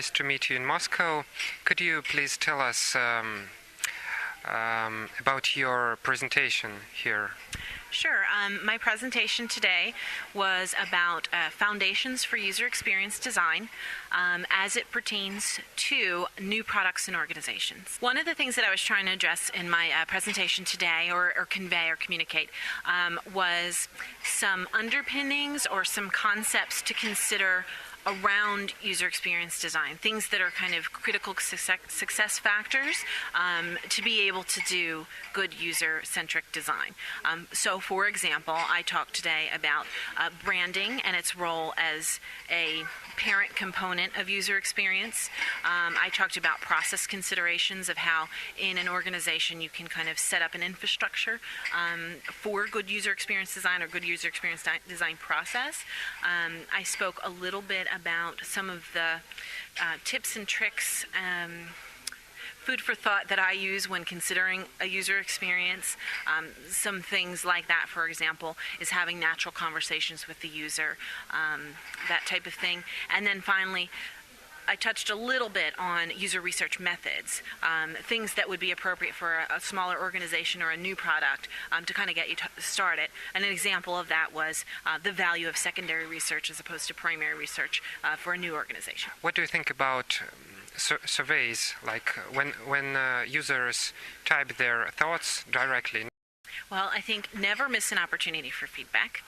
nice to meet you in Moscow. Could you please tell us about your presentation here? Sure. My presentation today was about foundations for user experience design as it pertains to new products and organizations. One of the things that I was trying to address in my presentation today, or convey or communicate, was some underpinnings or some concepts to consider around user experience design, things that are kind of critical success factors to be able to do good user-centric design. So, for example, I talked today about branding and its role as a parent component of user experience. I talked about process considerations of how in an organization you can kind of set up an infrastructure for good user experience design or good user experience design process. I spoke a little bit about some of the tips and tricks, food for thought that I use when considering a user experience. Some things like that, for example, is having natural conversations with the user, that type of thing. And then finally, I touched a little bit on user research methods, things that would be appropriate for a smaller organization or a new product to kind of get you started. And an example of that was the value of secondary research as opposed to primary research for a new organization. What do you think about surveys, like when users type their thoughts directly? Well, I think never miss an opportunity for feedback.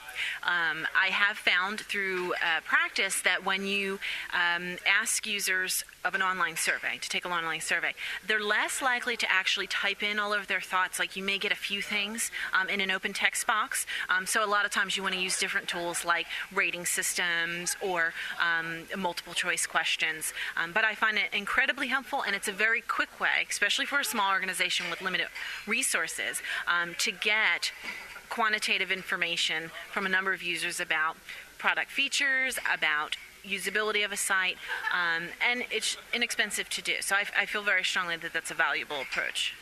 I have found through practice that when you ask users of an online survey, to take an online survey, they're less likely to actually type in all of their thoughts. Like, you may get a few things in an open text box. So a lot of times you want to use different tools like rating systems or multiple choice questions. But I find it incredibly helpful, and it's a very quick way, especially for a small organization with limited resources, to get quantitative information from a number of users about product features, about usability of a site, and it's inexpensive to do. So I feel very strongly that that's a valuable approach.